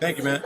Thank you, man.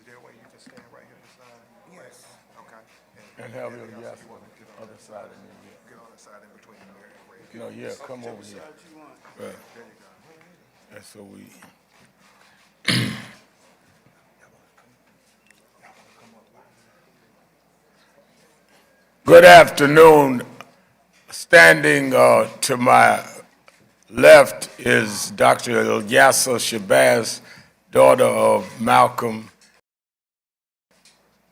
Is there a way you can stand right here beside? Yes. Okay. And have your yes on the other side of me. Get on the side in between the mirror and red. No, yeah, come over here. Right. There you go. That's so we. Good afternoon. Standing to my left is Dr. Ilyasa Shabazz, daughter of Malcolm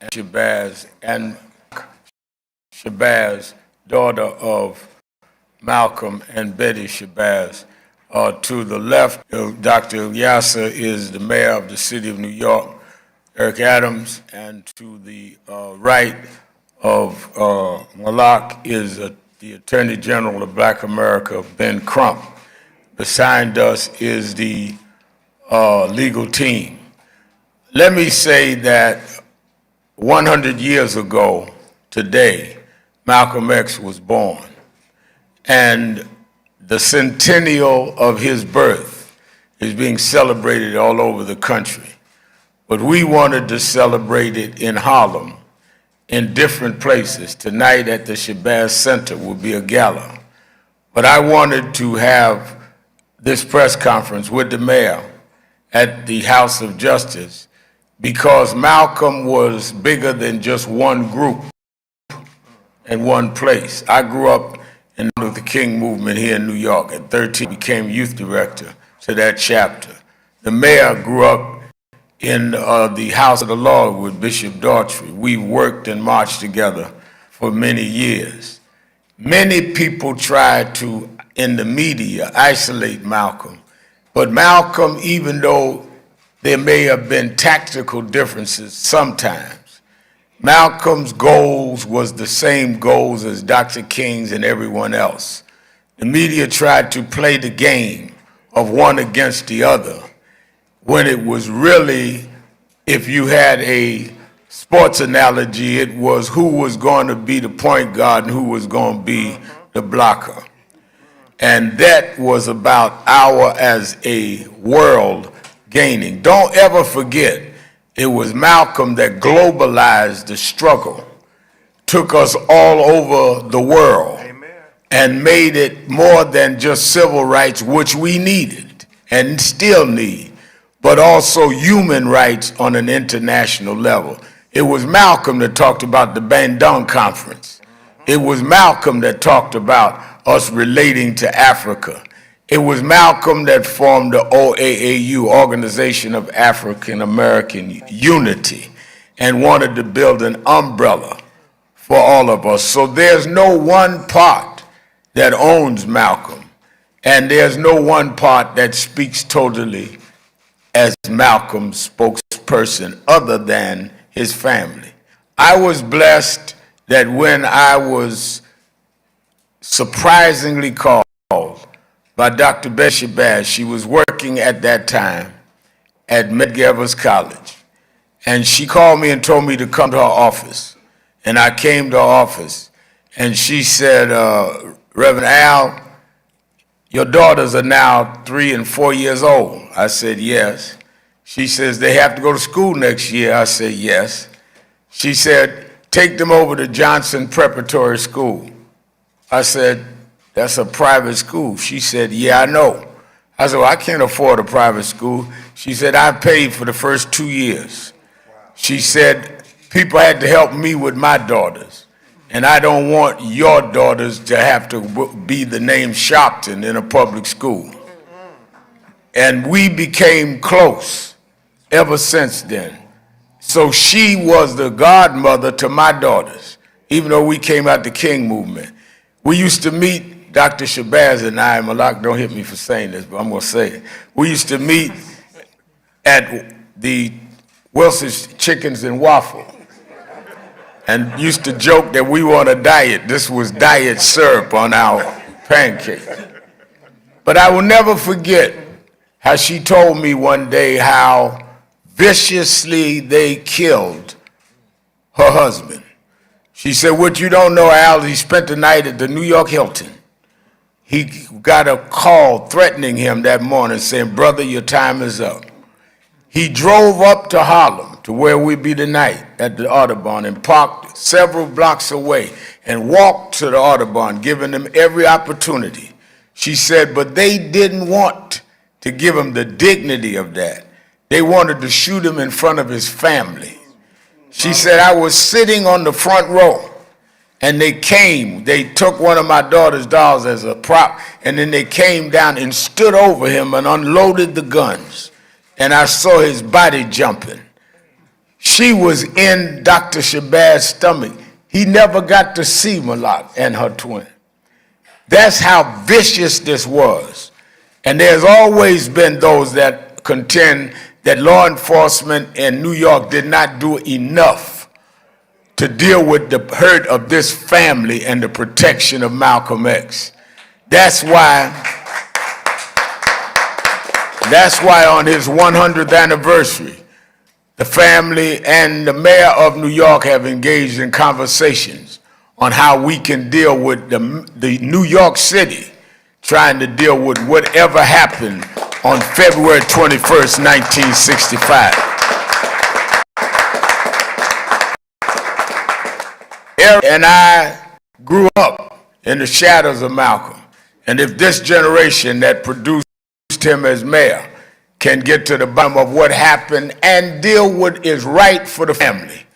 Shabazz, and Shabazz, daughter of Malcolm and Betty Shabazz. To the left of Dr. Ilyasa is the mayor of the city of New York, Eric Adams, and to the right of Malak is the Attorney General of Black America, Ben Crump. Beside us is the legal team. Let me say that 100 years ago today, Malcolm X was born. And the centennial of his birth is being celebrated all over the country. But we wanted to celebrate it in Harlem, in different places. Tonight at the Shabazz Center will be a gala. But I wanted to have this press conference with the mayor at the House of Justice because Malcolm was bigger than just one group and one place. I grew up in the Luther King movement here in New York. At 13, became youth director to that chapter. The mayor grew up in the House of the Lord with Bishop Daughtry. We worked and marched together for many years. Many people tried to, in the media, isolate Malcolm. But Malcolm, even though there may have been tactical differences sometimes, Malcolm's goals was the same goals as Dr. King's and everyone else. The media tried to play the game of one against the other when it was really, if you had a sports analogy, it was who was going to be the point guard and who was going to be the blocker. And that was about our, as a world, gaining. Don't ever forget, it was Malcolm that globalized the struggle, took us all over the world, and made it more than just civil rights, which we needed and still need, but also human rights on an international level. It was Malcolm that talked about the Bandung Conference. It was Malcolm that talked about us relating to Africa. It was Malcolm that formed the OAAU, Organization of African American Unity, and wanted to build an umbrella for all of us. So there's no one part that owns Malcolm, and there's no one part that speaks totally as Malcolm's spokesperson other than his family. I was blessed that when I was surprisingly called by Dr. Betty Shabazz, she was working at that time at Medgar College, and she called me and told me to come to her office. And I came to her office, and she said, Reverend Al, your daughters are now 3 and 4 years old. I said, yes. She says, they have to go to school next year. I said, yes. She said, take them over to Johnson Preparatory School. I said, that's a private school. She said, yeah, I know. I said, well, I can't afford a private school. She said, I paid for the first 2 years. She said, people had to help me with my daughters, and I don't want your daughters to have to be the name Shopton in a public school. And we became close ever since then. So she was the godmother to my daughters, even though we came out the King movement. We used to meet, Dr. Shabazz and I, Malak, don't hit me for saying this, but I'm going to say it. We used to meet at the Wilson's Chickens and Waffle and used to joke that we were on a diet. This was diet syrup on our pancakes. But I will never forget how she told me one day how viciously they killed her husband. She said, what you don't know, Al, he spent the night at the New York Hilton. He got a call threatening him that morning saying, brother, your time is up. He drove up to Harlem, to where we be tonight at the Audubon, and parked several blocks away and walked to the Audubon, giving them every opportunity. She said, but they didn't want to give him the dignity of that. They wanted to shoot him in front of his family. She said, I was sitting on the front row, and they took one of my daughter's dolls as a prop, and then they came down and stood over him and unloaded the guns, and I saw his body jumping. She was in Dr. Shabazz's stomach. He never got to see Malak and her twin. That's how vicious this was. And there's always been those that contend that law enforcement in New York did not do enough to deal with the hurt of this family and the protection of Malcolm X. That's why on his 100th anniversary, the family and the mayor of New York have engaged in conversations on how we can deal with the New York City trying to deal with whatever happened on February 21st, 1965. Eric and I grew up in the shadows of Malcolm. And if this generation that produced him as mayor can get to the bottom of what happened and deal with what is right for the family,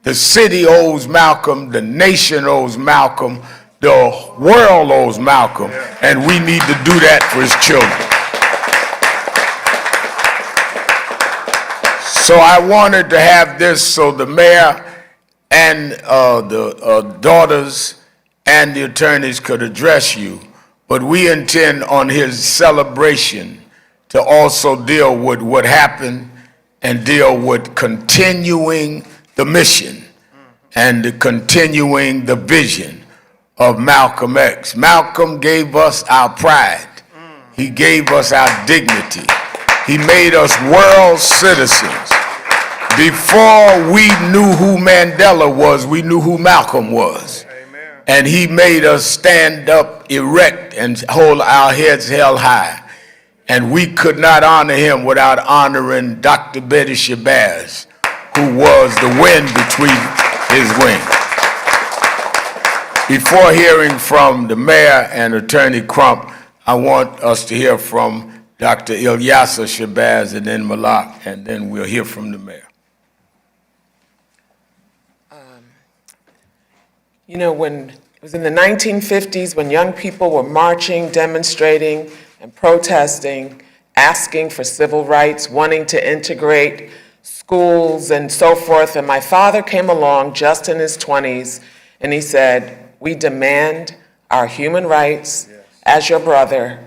the city owes Malcolm, the nation owes Malcolm, the world owes Malcolm, and we need to do that for his children. So I wanted to have this so the mayor and the daughters and the attorneys could address you, but we intend on his celebration to also deal with what happened and deal with continuing the mission and continuing the vision of Malcolm X. Malcolm gave us our pride. He gave us our dignity. He made us world citizens. Before we knew who Mandela was, we knew who Malcolm was. Amen. And he made us stand up erect and hold our heads held high. And we could not honor him without honoring Dr. Betty Shabazz, who was the wind between his wings. Before hearing from the mayor and Attorney Crump, I want us to hear from Dr. Ilyasa Shabazz and then Malak, and then we'll hear from the mayor. You know, when it was in the 1950s, when young people were marching, demonstrating, and protesting, asking for civil rights, wanting to integrate schools and so forth, and my father came along just in his 20s, and he said, "We demand our human rights as your brother.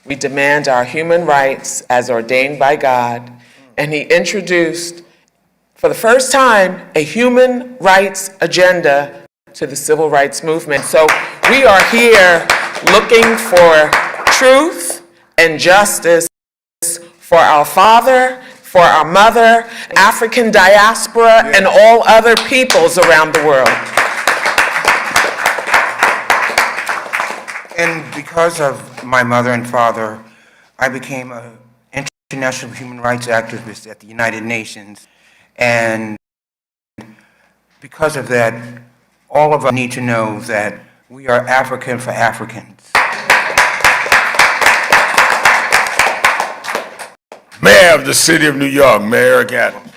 We demand our human rights as ordained by God." And he introduced, for the first time, a human rights agenda to the civil rights movement. So we are here looking for truth and justice for our father, for our mother, African diaspora, and all other peoples around the world. And because of my mother and father, I became an international human rights activist at the United Nations. And because of that, all of us need to know that we are African for Africans. Mayor of the City of New York, Mayor Eric Adams.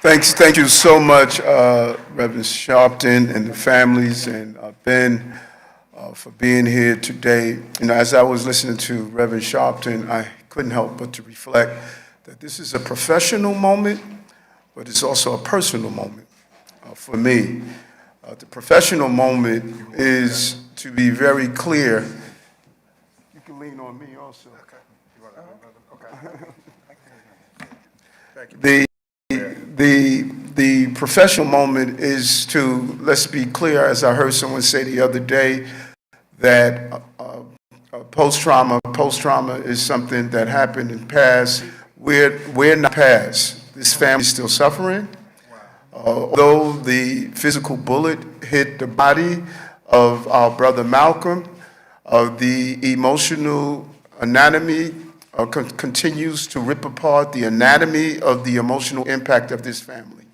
Thank you so much, Reverend Sharpton and the families, and Ben, for being here today. You know, as I was listening to Reverend Sharpton, I couldn't help but to reflect that this is a professional moment, but it's also a personal moment for me. The professional moment is to be very clear. You can lean on me also. The professional moment is to, let's be clear, as I heard someone say the other day, that post-trauma is something that happened in the past. We're not past. This family is still suffering. Although the physical bullet hit the body of our brother Malcolm, the emotional anatomy continues to rip apart the anatomy of the emotional impact of this family.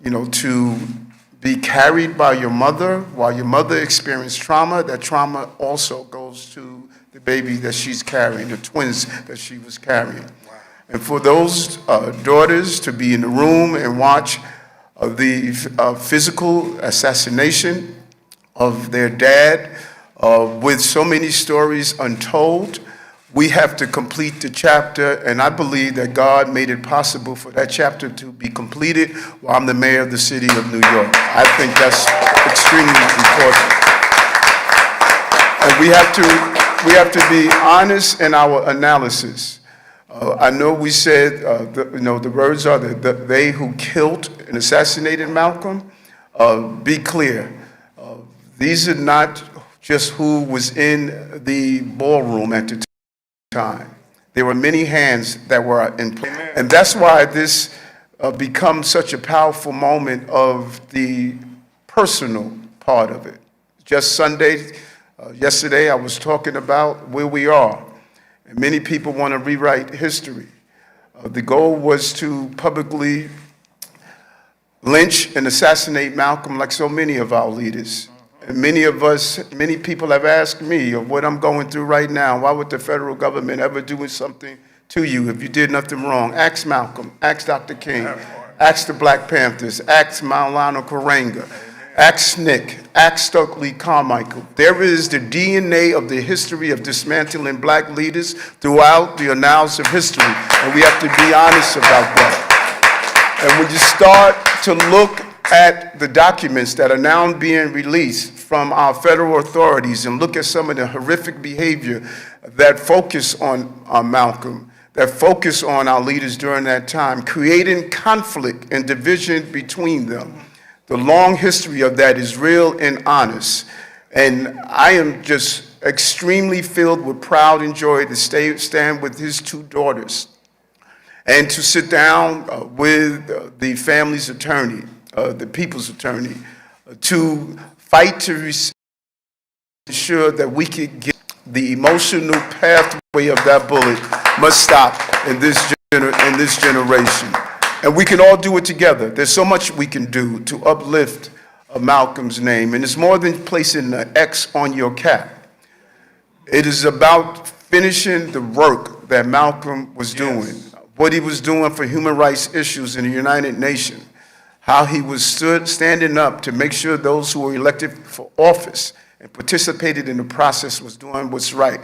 You know, to be carried by your mother while your mother experienced trauma, that trauma also goes to the baby that she's carrying, the twins that she was carrying. And for those daughters to be in the room and watch the physical assassination of their dad with so many stories untold, we have to complete the chapter, and I believe that God made it possible for that chapter to be completed while I'm the mayor of the city of New York. I think that's extremely important. And we have to be honest in our analysis. I know we said, the words are that they who killed and assassinated Malcolm. Be clear. These are not just who was in the ballroom at the time. There were many hands that were in play. And that's why this becomes such a powerful moment of the personal part of it. Just yesterday, I was talking about where we are. And many people want to rewrite history. The goal was to publicly lynch and assassinate Malcolm like so many of our leaders. And many people have asked me of what I'm going through right now. Why would the federal government ever do something to you if you did nothing wrong? Ask Malcolm, ask Dr. King, ask the Black Panthers, ask Maulana Karenga, ask Nick, ask Stokely Carmichael. There is the DNA of the history of dismantling black leaders throughout the annals of history, and we have to be honest about that. And when you start to look at the documents that are now being released from our federal authorities and look at some of the horrific behavior that focus on Malcolm, that focus on our leaders during that time, creating conflict and division between them. The long history of that is real and honest. And I am just extremely filled with pride and joy to stand with his two daughters and to sit down with the family's attorney, the people's attorney, to fight to ensure that we could get the emotional pathway of that bullet must stop in this generation. And we can all do it together. There's so much we can do to uplift Malcolm's name. And it's more than placing an X on your cap. It is about finishing the work that Malcolm was doing, what he was doing for human rights issues in the United Nations, how he was standing up to make sure those who were elected for office and participated in the process was doing what's right.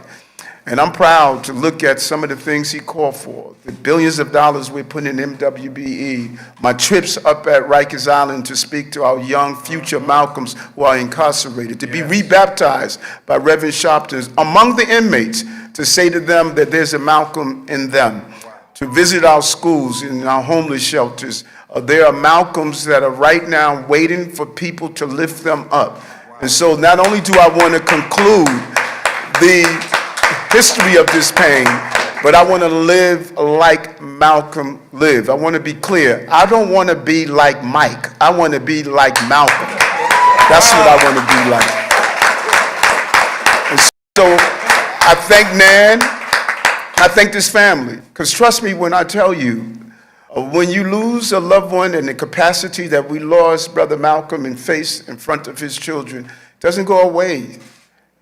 And I'm proud to look at some of the things he called for, the billions of dollars we're putting in MWBE, my trips up at Rikers Island to speak to our young future Malcolms who are incarcerated, to be rebaptized by Reverend Sharpton among the inmates, to say to them that there's a Malcolm in them, to visit our schools and our homeless shelters. There are Malcolms that are right now waiting for people to lift them up. And so not only do I want to conclude the history of this pain, but I want to live like Malcolm lived. I want to be clear. I don't want to be like Mike. I want to be like Malcolm. That's what I want to be like. And so I thank Nan. I thank this family. Because trust me when I tell you, when you lose a loved one in the capacity that we lost Brother Malcolm and faced in front of his children, it doesn't go away.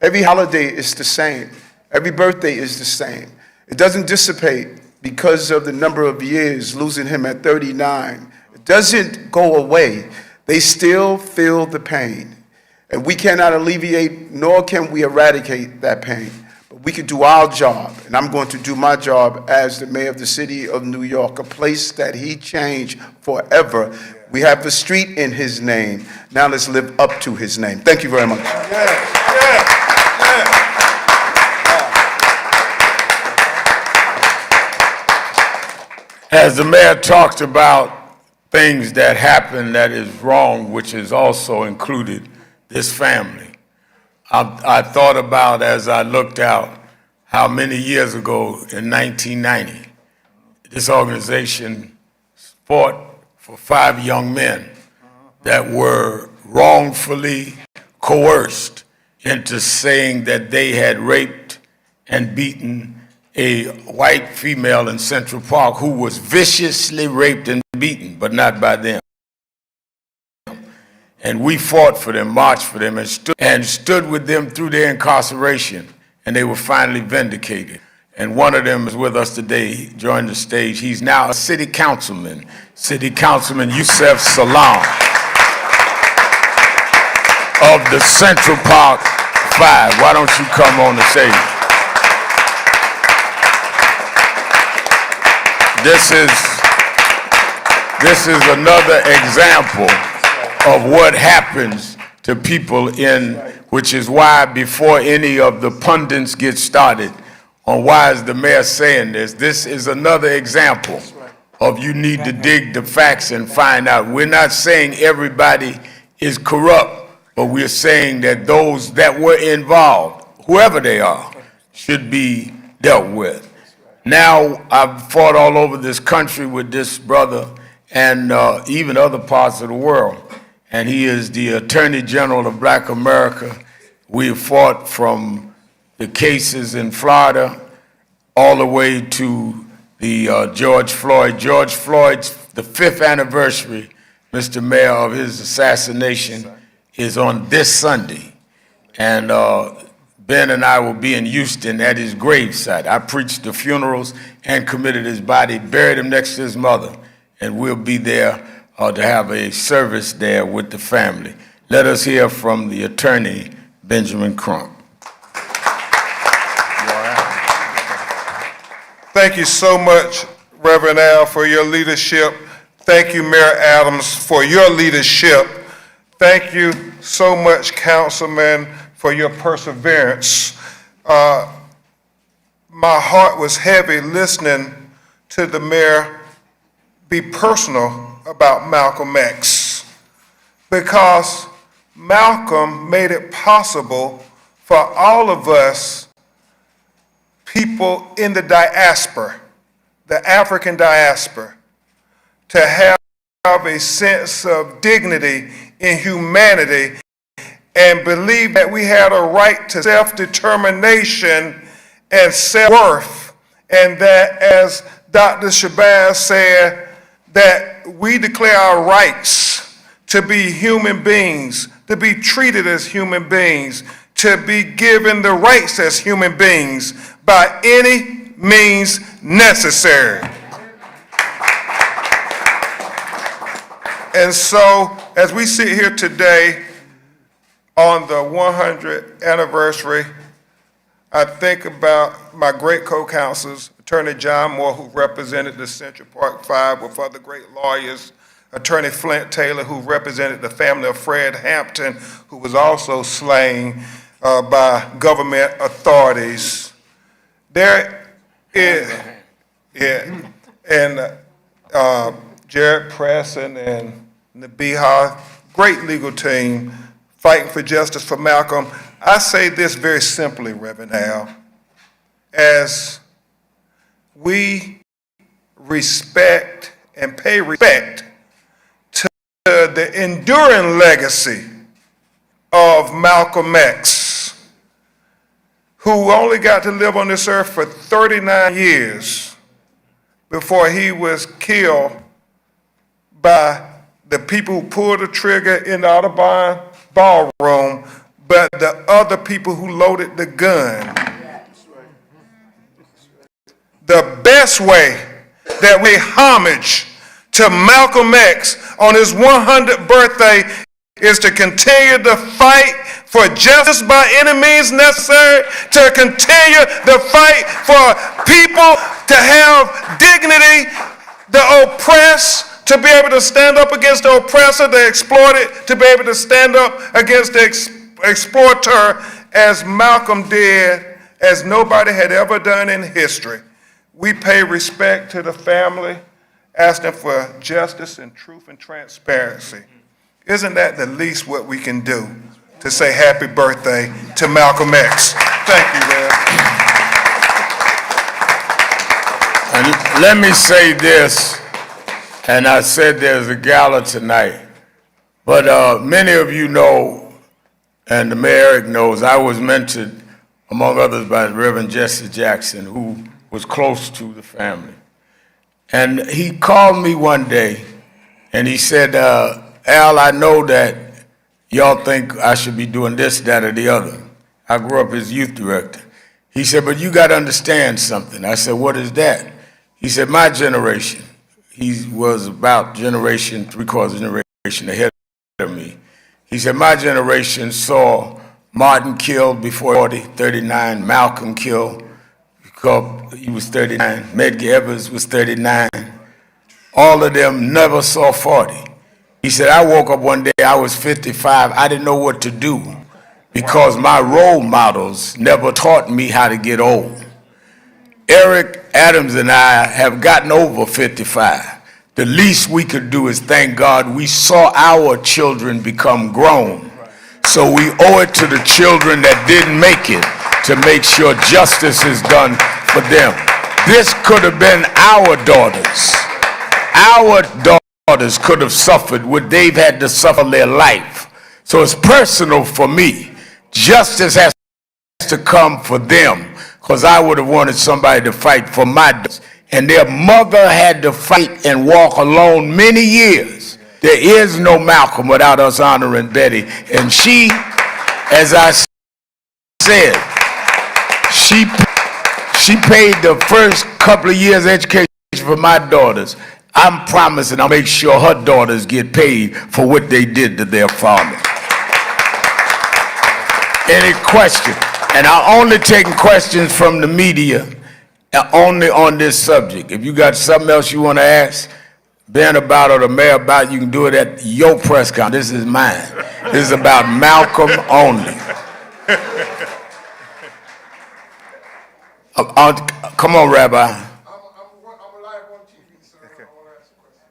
Every holiday is the same. Every birthday is the same. It doesn't dissipate because of the number of years, losing him at 39. It doesn't go away. They still feel the pain. And we cannot alleviate, nor can we eradicate that pain. But we can do our job, and I'm going to do my job as the mayor of the city of New York, a place that he changed forever. We have the street in his name. Now let's live up to his name. Thank you very much. As the mayor talked about things that happened that is wrong, which is also included this family, I thought about, as I looked out, how many years ago in 1990, this organization fought for 5 young men that were wrongfully coerced into saying that they had raped and beaten a white female in Central Park who was viciously raped and beaten, but not by them. And we fought for them, marched for them, and stood with them through their incarceration, and they were finally vindicated. And one of them is with us today. He joined the stage. He's now a city councilman, Yusef Salam of the Central Park 5. Why don't you come on the stage? This is another example of what happens to people which is why before any of the pundits get started on why is the mayor saying this is another example of you need to dig the facts and find out. We're not saying everybody is corrupt, but we're saying that those that were involved, whoever they are, should be dealt with. Now, I've fought all over this country with this brother and even other parts of the world. And he is the Attorney General of Black America. We have fought from the cases in Florida all the way to the George Floyd's, the 5th anniversary, Mr. Mayor, of his assassination is on this Sunday. And Ben and I will be in Houston at his gravesite. I preached the funerals and committed his body, buried him next to his mother, and we'll be there to have a service there with the family. Let us hear from the attorney, Benjamin Crump. Thank you so much, Reverend Al, for your leadership. Thank you, Mayor Adams, for your leadership. Thank you so much, Councilman, for your perseverance. My heart was heavy listening to the mayor be personal about Malcolm X, because Malcolm made it possible for all of us, people in the diaspora, the African diaspora, to have a sense of dignity and humanity and believed that we had a right to self-determination and self-worth, and that, as Dr. Shabazz said, that we declare our rights to be human beings, to be treated as human beings, to be given the rights as human beings by any means necessary. And so, as we sit here today on the 100th anniversary, I think about my great co-counsels, Attorney John Moore, who represented the Central Park Five with other great lawyers, Attorney Flint Taylor, who represented the family of Fred Hampton, who was also slain by government authorities. There is, and Jared Presson and Nabiha, great legal team, fighting for justice for Malcolm. I say this very simply, Reverend Al, as we respect and pay respect to the enduring legacy of Malcolm X, who only got to live on this earth for 39 years before he was killed by the people who pulled the trigger in the Audubon ballroom, but the other people who loaded the gun. The best way that we homage to Malcolm X on his 100th birthday is to continue the fight for justice by any means necessary, to continue the fight for people to have dignity, the oppressed to be able to stand up against the oppressor, the exploited to be able to stand up against the exploiter, as Malcolm did, as nobody had ever done in history. We pay respect to the family, asking for justice and truth and transparency. Isn't that the least what we can do to say happy birthday to Malcolm X? Thank you, Rev. And let me say this, and I said there's a gala tonight, but many of you know, and the Mayor Eric knows, I was mentored, among others, by Reverend Jesse Jackson, who was close to the family. And he called me one day, and he said, Al, I know that y'all think I should be doing this, that, or the other. I grew up as youth director. He said, but you got to understand something. I said, what is that? He said, my generation, he was about three-quarters generation ahead of me. He said, my generation saw Martin killed before 40, 39, Malcolm killed because he was 39, Medgar Evers was 39. All of them never saw 40. He said, I woke up one day, I was 55, I didn't know what to do because my role models never taught me how to get old. Eric Adams and I have gotten over 55. The least we could do is thank God we saw our children become grown. So we owe it to the children that didn't make it to make sure justice is done for them. This could have been our daughters. Our daughters could have suffered what they've had to suffer their life. So it's personal for me. Justice has to come for them, because I would have wanted somebody to fight for my daughters. And their mother had to fight and walk alone many years. There is no Malcolm without us honoring Betty. And she, as I said, she paid the first couple of years education for my daughters. I'm promising I'll make sure her daughters get paid for what they did to their father. Any question? And I'm only taking questions from the media, only on this subject. If you got something else you want to ask Ben about or the mayor about, you can do it at your press conference. This is mine. This is about Malcolm only. Come on, Rabbi. I'm live on TV, sir. I want to ask a question.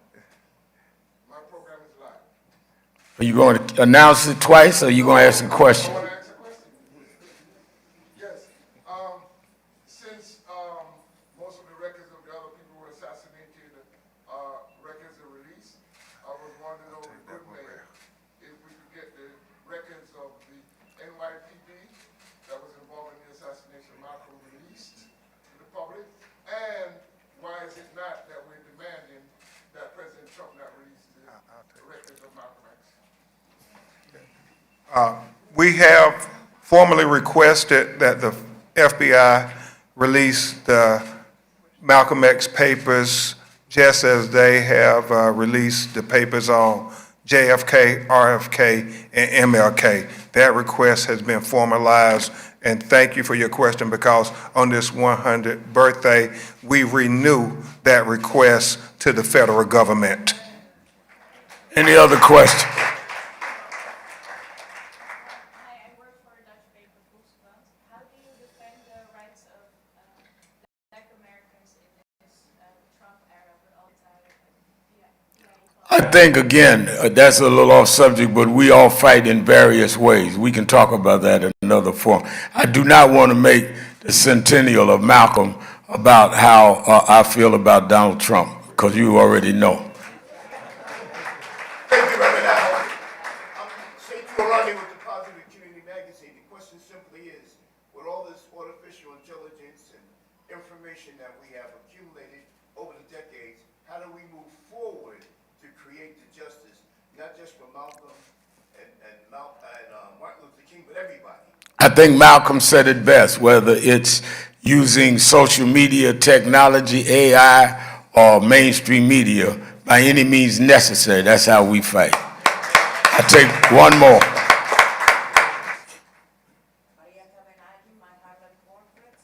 My program is live. Are you going to announce it twice, or are you going to ask a question? I want to ask a question. Yes. Since most of the records of the other people were assassinated, records are released, I was wondering over the good mayor if we could get the records of the not that we're demanding that President Trump not release the records of Malcolm X. We have formally requested that the FBI release the Malcolm X papers, just as they have released the papers on JFK, RFK, and MLK. That request has been formalized, and thank you for your question, because on this 100th birthday, we renew that request to the federal government. Any other question? Hi, I work for a Dutch paper, Volkskrant. How do you defend the rights of Black Americans in this Trump era with all the time? I think, again, that's a little off subject, but we all fight in various ways. We can talk about that in another forum. I do not want to make the centennial of Malcolm about how I feel about Donald Trump, because you already know. Thank you, Reverend Al. St. Giovanni with the Positive Community Magazine. The question simply is, with all this artificial intelligence and information that we have accumulated over the decades, how do we move forward to create the justice, not just for Malcolm and Martin Luther King, but everybody? I think Malcolm said it best, whether it's using social media technology, AI, or mainstream media, by any means necessary. That's how we fight. I take one more. Maria Cavenaghi, my Harlem corporate.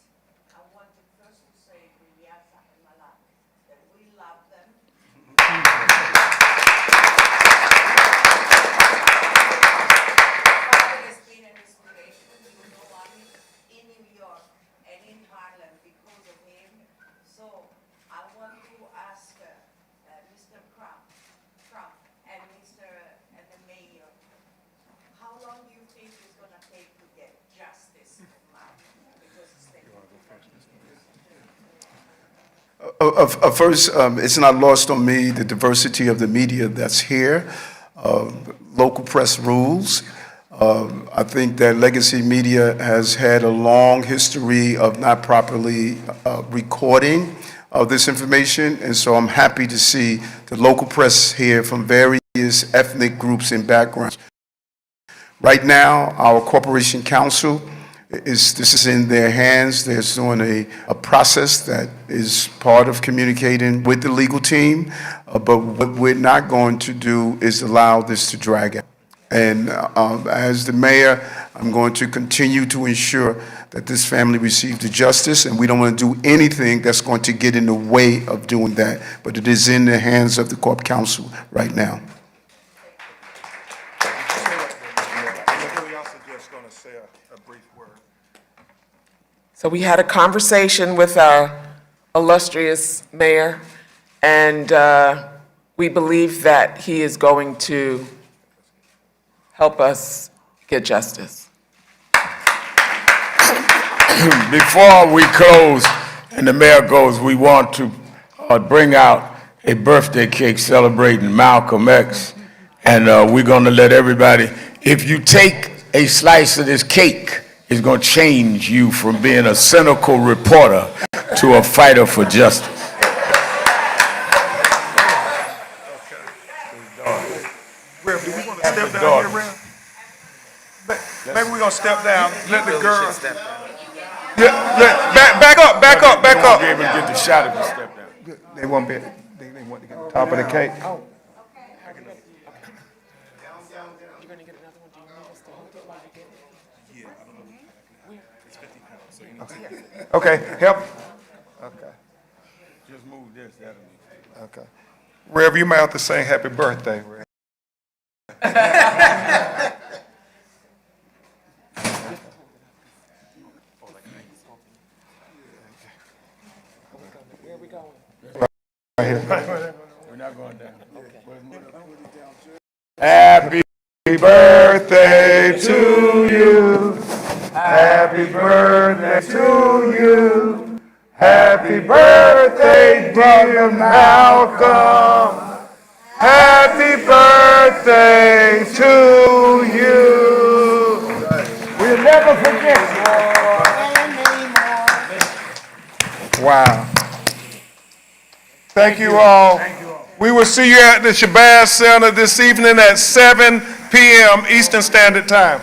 I want to first to say to Yasa and Malak that we love them. Father has been an inspiration, you know, I mean, in New York and in Harlem because of him. So I want to ask Mr. Trump and the mayor, how long do you think it's going to take to get justice for Malcolm? Because it's taking First, it's not lost on me the diversity of the media that's here. Local press rules. I think that legacy media has had a long history of not properly recording of this information, and so I'm happy to see the local press here from various ethnic groups and backgrounds. Right now, our corporation counsel this is in their hands. They're doing a process that is part of communicating with the legal team, but what we're not going to do is allow this to drag out. And as the mayor, I'm going to continue to ensure that this family receives the justice, and we don't want to do anything that's going to get in the way of doing that. But it is in the hands of the Corp Council right now. So we had a conversation with our illustrious mayor, and we believe that he is going to help us get justice. Before we close and the mayor goes, we want to bring out a birthday cake celebrating Malcolm X, and we're going to let everybody, if you take a slice of this cake, it's going to change you from being a cynical reporter to a fighter for justice. Rev, do we want to step down here, Rev? Maybe we're going to step down, let the girls. Back up. Be able to get the shot if you step down. They want to get the top of the cake. You're going to get another one. Do you need us to hold it while you get it? Okay, help. Okay, Just move this, that'll be. okay. Rev, you might have to sing happy birthday, Rev. Where are we going? Right here. We're not going down. Happy birthday to you. Happy birthday to you. Happy birthday, dear Malcolm. Happy birthday to you. We'll never forget you. Wow. Thank you all. We will see you at the Shabazz Center this evening at 7 p.m. Eastern Standard Time.